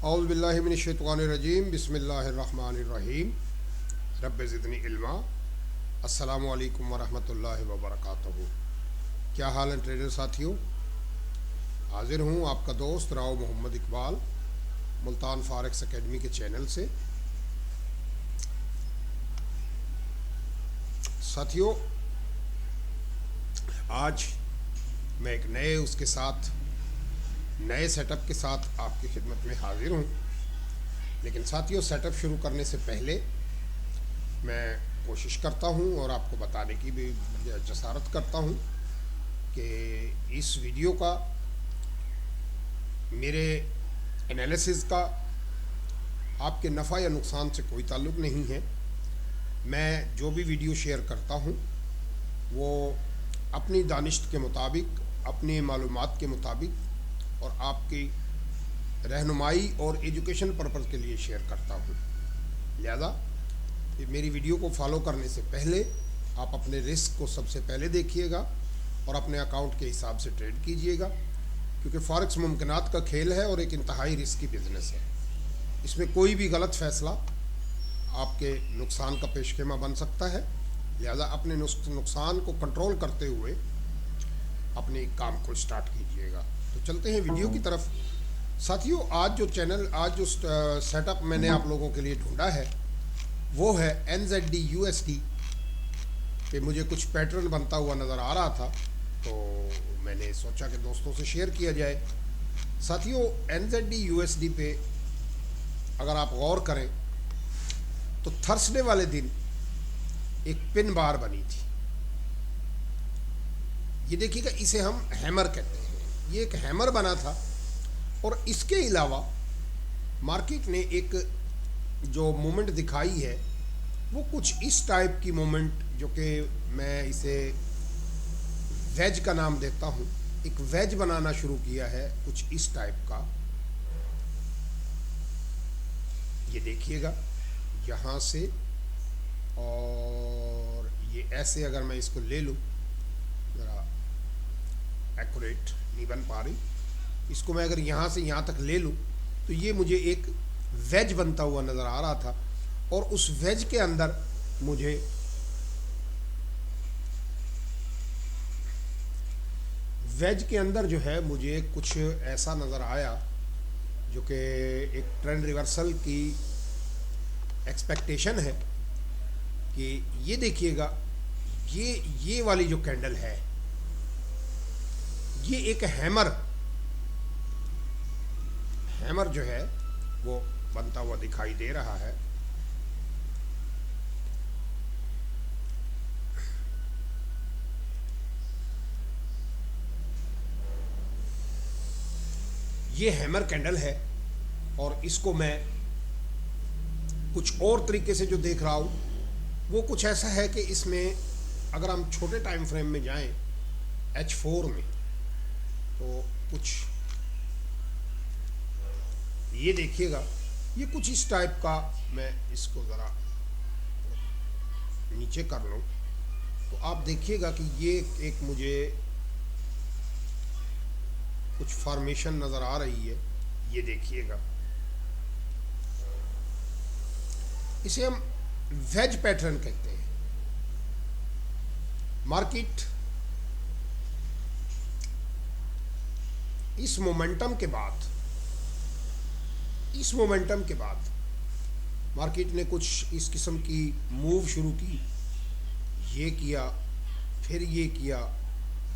औज़ु बिल्लाहि मिनश्शैतानिर्रजीम बिस्मिल्लाहिर्रहमानिर्रहीम रब्बि ज़िदनी इल्मा। अस्सलामु अलैकुम वरहमतुल्लाहि वबरकातुहू। क्या हाल है ट्रेडर साथियों। हाजिर हूँ आपका दोस्त राव मोहम्मद इकबाल मुल्तान फॉरेक्स एकेडमी के चैनल से। साथियों, आज मैं एक नए सेटअप के साथ आपकी खिदमत में हाजिर हूँ। लेकिन साथियों, सेटअप शुरू करने से पहले मैं कोशिश करता हूँ और आपको बताने की भी जसारत करता हूँ कि इस वीडियो का मेरे एनालिसिस का आपके नफ़ा या नुकसान से कोई ताल्लुक़ नहीं है। मैं जो भी वीडियो शेयर करता हूँ वो अपनी दानिश के मुताबिक, अपनी मालूमात के मुताबिक और आपकी रहनुमाई और एजुकेशन पर्पज़ के लिए शेयर करता हूँ। लिहाजा मेरी वीडियो को फॉलो करने से पहले आप अपने रिस्क को सबसे पहले देखिएगा और अपने अकाउंट के हिसाब से ट्रेड कीजिएगा, क्योंकि फॉरेक्स मुमकिनात का खेल है और एक इंतहाई रिस्की बिजनेस है। इसमें कोई भी गलत फैसला आपके नुकसान का पेशखेमा बन सकता है। लिहाजा अपने नुकसान को कंट्रोल करते हुए अपने काम को स्टार्ट कीजिएगा। तो चलते हैं वीडियो की तरफ। साथियों, आज जो सेटअप मैंने आप लोगों के लिए ढूंढा है वो है NZD USD पे मुझे कुछ पैटर्न बनता हुआ नज़र आ रहा था, तो मैंने सोचा कि दोस्तों से शेयर किया जाए। साथियों, NZD USD पे अगर आप गौर करें तो थर्सडे वाले दिन एक पिन बार बनी थी। ये देखिएगा, इसे हम हैमर कहते हैं। ये एक हैमर बना था और इसके अलावा मार्केट ने एक जो मूवमेंट दिखाई है वो कुछ इस टाइप की मूवमेंट, जो कि मैं इसे वेज का नाम देता हूँ। एक वेज बनाना शुरू किया है कुछ इस टाइप का। ये देखिएगा यहाँ से, और ये ऐसे अगर मैं इसको ले लूँ, ज़रा एक्यूरेट नहीं बन पा रही, इसको मैं अगर यहाँ से यहाँ तक ले लूँ तो ये मुझे एक वेज बनता हुआ नज़र आ रहा था। और उस वेज के अंदर जो है मुझे कुछ ऐसा नज़र आया जो कि एक ट्रेंड रिवर्सल की एक्सपेक्टेशन है कि ये देखिएगा, ये वाली जो कैंडल है ये एक हैमर जो है वो बनता हुआ दिखाई दे रहा है। ये हैमर कैंडल है और इसको मैं कुछ और तरीके से जो देख रहा हूँ वो कुछ ऐसा है कि इसमें अगर हम छोटे टाइम फ्रेम में जाएं H4 में, तो कुछ ये देखिएगा, ये कुछ इस टाइप का, मैं इसको ज़रा नीचे कर लूँ तो आप देखिएगा कि ये एक मुझे कुछ फॉर्मेशन नज़र आ रही है। ये देखिएगा, इसे हम वेज पैटर्न कहते हैं। मार्केट इस मोमेंटम के बाद मार्केट ने कुछ इस किस्म की मूव शुरू की। ये किया, फिर ये किया,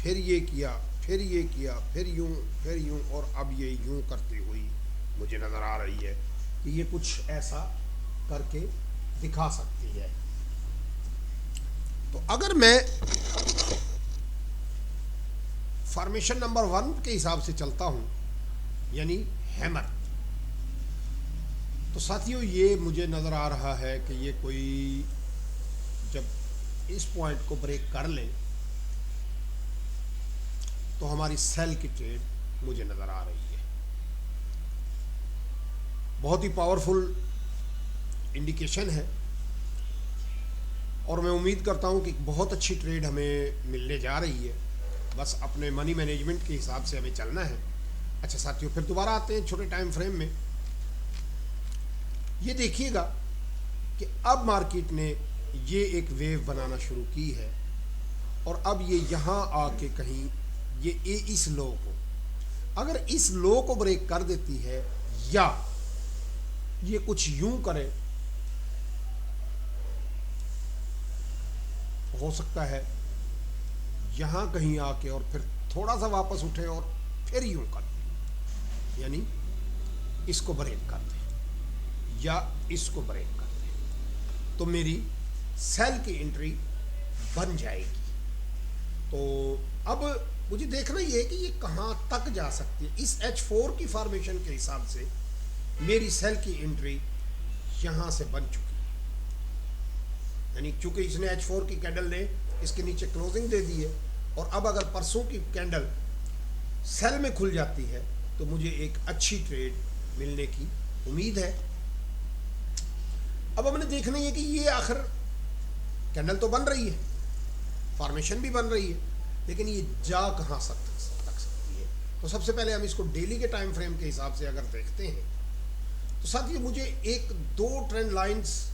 फिर ये किया, फिर ये किया, फिर यूं, और अब ये यूं करती हुई मुझे नज़र आ रही है कि ये कुछ ऐसा करके दिखा सकती है। तो अगर मैं फॉर्मेशन नंबर 1 के हिसाब से चलता हूं, यानी हैमर, तो साथियों ये मुझे नज़र आ रहा है कि ये कोई जब इस पॉइंट को ब्रेक कर ले तो हमारी सेल की ट्रेड मुझे नज़र आ रही है। बहुत ही पावरफुल इंडिकेशन है और मैं उम्मीद करता हूं कि बहुत अच्छी ट्रेड हमें मिलने जा रही है। बस अपने मनी मैनेजमेंट के हिसाब से हमें चलना है। अच्छा साथियों, फिर दोबारा आते हैं छोटे टाइम फ्रेम में। ये देखिएगा कि अब मार्केट ने ये एक वेव बनाना शुरू की है और अब ये यहाँ आके कहीं ये इस लो को, अगर इस लो को ब्रेक कर देती है या ये कुछ यूं करे, हो सकता है यहाँ कहीं आके और फिर थोड़ा सा वापस उठे और फिर यूं कर दे, यानी इसको ब्रेक कर दे या इसको ब्रेक कर दे, तो मेरी सेल की एंट्री बन जाएगी। तो अब मुझे देखना ये है कि ये कहाँ तक जा सकती है। इस H4 की फॉर्मेशन के हिसाब से मेरी सेल की एंट्री यहाँ से बन चुकी है, यानी चूंकि इसने H4 की कैंडल ने इसके नीचे क्लोजिंग दे दी है और अब अगर परसों की कैंडल सेल में खुल जाती है तो मुझे एक अच्छी ट्रेड मिलने की उम्मीद है। अब हमने देखना है कि ये आखिर कैंडल तो बन रही है, फॉर्मेशन भी बन रही है, लेकिन ये जा कहाँ तक सकती है। तो सबसे पहले हम इसको डेली के टाइम फ्रेम के हिसाब से अगर देखते हैं तो साथियों मुझे एक दो ट्रेंड लाइंस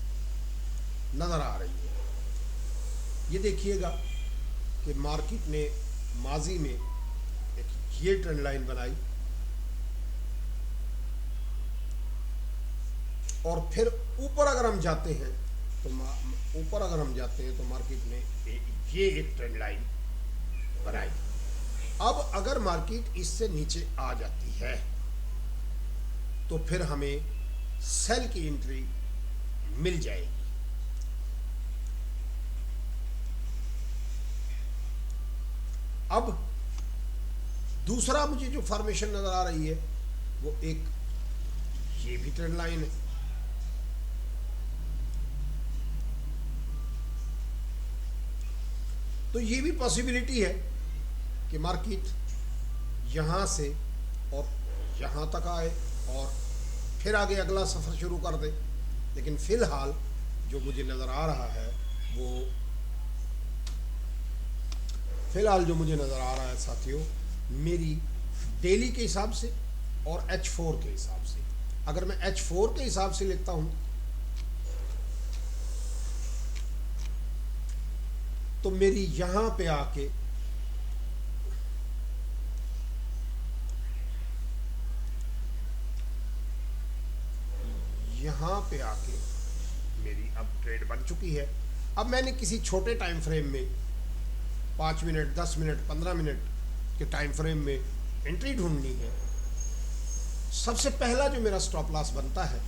नज़र आ रही है। ये देखिएगा कि मार्केट ने माजी में एक ये ट्रेंड लाइन बनाई और फिर ऊपर अगर हम जाते हैं तो मार्केट ने ये एक ट्रेंड लाइन बनाई। अब अगर मार्केट इससे नीचे आ जाती है तो फिर हमें सेल की एंट्री मिल जाएगी। अब दूसरा मुझे जो फॉर्मेशन नजर आ रही है वो एक ये भी ट्रेंड लाइन है। तो ये भी पॉसिबिलिटी है कि मार्केट यहाँ से और यहाँ तक आए और फिर आगे अगला सफ़र शुरू कर दे, लेकिन फ़िलहाल जो मुझे नज़र आ रहा है साथियों, मेरी डेली के हिसाब से और H4 के हिसाब से, अगर मैं H4 के हिसाब से लेता हूँ तो मेरी यहाँ पे आके मेरी अब ट्रेड बन चुकी है। अब मैंने किसी छोटे टाइम फ्रेम में 5 मिनट 10 मिनट 15 मिनट के टाइम फ्रेम में एंट्री ढूंढनी है। सबसे पहला जो मेरा स्टॉप लॉस बनता है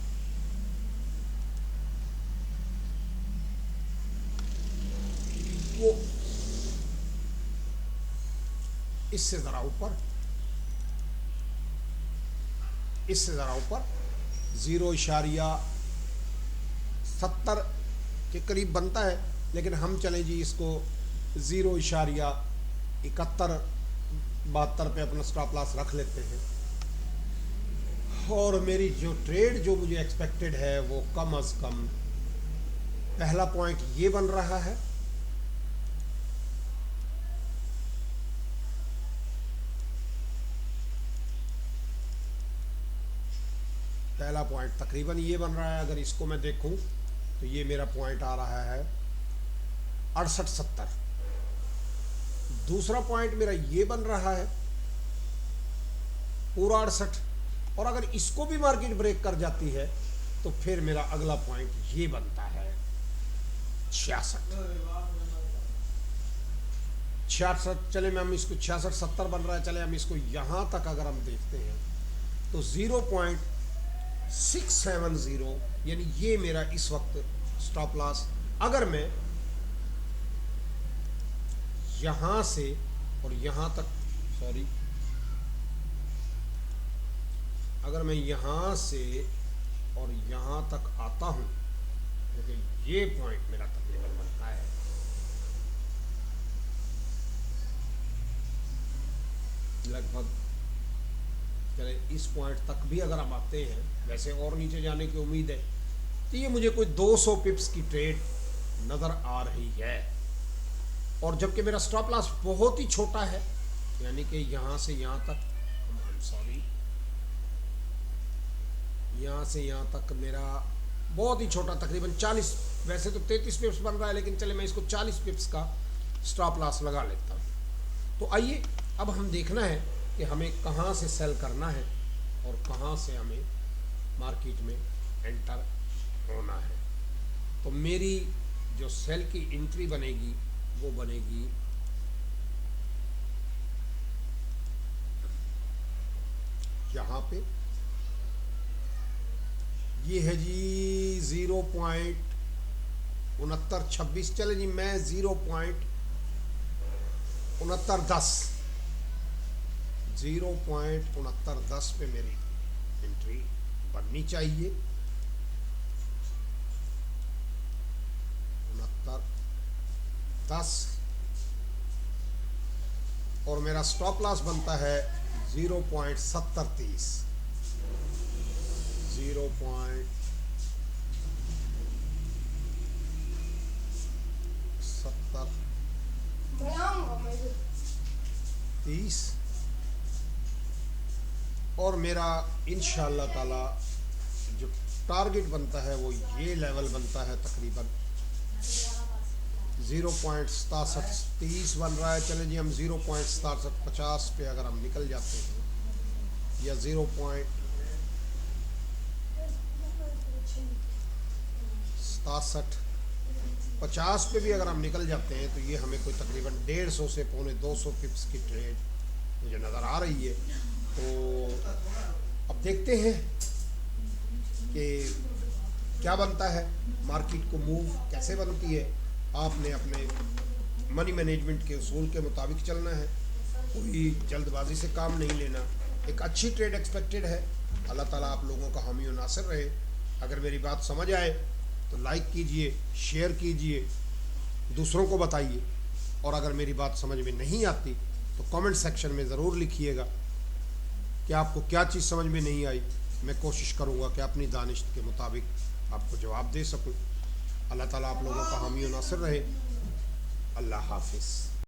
वो इससे ज़रा ऊपर 0.70 के करीब बनता है, लेकिन हम चले जी इसको 0.71-72 पे अपना स्टॉप लॉस रख लेते हैं। और मेरी जो ट्रेड जो मुझे एक्सपेक्टेड है वो कम अज़ कम पहला पॉइंट ये बन रहा है, पहला पॉइंट तकरीबन ये बन रहा है। अगर इसको मैं देखूं तो ये मेरा पॉइंट आ रहा है 68-70। दूसरा पॉइंट मेरा ये बन रहा है पूरा 68, और अगर इसको भी मार्केट ब्रेक कर जाती है तो फिर मेरा अगला पॉइंट ये बनता है 66। चले मैं हम इसको 66-70 बन रहा है, चले हम इसको यहां तक अगर हम देखते हैं तो 0.670 यानी ये मेरा इस वक्त स्टॉप लॉस। अगर मैं यहां से और यहां तक अगर मैं यहां से और यहां तक आता हूं तो ये पॉइंट मेरा तकरीबन बनता है लगभग, चले इस पॉइंट तक भी अगर हम आते हैं, वैसे और नीचे जाने की उम्मीद है, तो ये मुझे कोई 200 पिप्स की ट्रेड नज़र आ रही है। और जबकि मेरा स्टॉप लॉस बहुत ही छोटा है, यानी कि यहाँ से यहाँ तक यहाँ से यहाँ तक मेरा बहुत ही छोटा, तकरीबन 40, वैसे तो 33 पिप्स बन रहा है, लेकिन चले मैं इसको 40 पिप्स का स्टॉप लॉस लगा लेता हूँ। तो आइए अब हम देखना है कि हमें कहाँ से सेल करना है और कहाँ से हमें मार्केट में एंटर होना है। तो मेरी जो सेल की एंट्री बनेगी वो बनेगी यहाँ पे, ये है जी 0.6926। चले जी मैं 0.6910 पे मेरी एंट्री बननी चाहिए। 6910 और मेरा स्टॉप लॉस बनता है 0.7030। 0.7030 और मेरा इंशाअल्लाह ताला जो टारगेट बनता है वो ये लेवल बनता है, तकरीबन 0.6730 बन रहा है। चले जी हम 0.6750 पे अगर हम निकल जाते हैं, या 0.6750 पे भी अगर हम निकल जाते हैं तो ये हमें कोई तकरीबन 150 से 125 पिप्स की ट्रेड मुझे नज़र आ रही है। तो अब देखते हैं कि क्या बनता है, मार्केट को मूव कैसे बनती है। आपने अपने मनी मैनेजमेंट के उसूल के मुताबिक चलना है, कोई जल्दबाजी से काम नहीं लेना। एक अच्छी ट्रेड एक्सपेक्टेड है। अल्लाह ताला आप लोगों का हामी और नासिर रहे। अगर मेरी बात समझ आए तो लाइक कीजिए, शेयर कीजिए, दूसरों को बताइए, और अगर मेरी बात समझ में नहीं आती तो कमेंट सेक्शन में ज़रूर लिखिएगा कि आपको क्या चीज़ समझ में नहीं आई। मैं कोशिश करूँगा कि अपनी दानिश के मुताबिक आपको जवाब दे सकूँ। अल्लाह ताला आप लोगों का हामी और नासिर रहे। अल्लाह हाफिज़।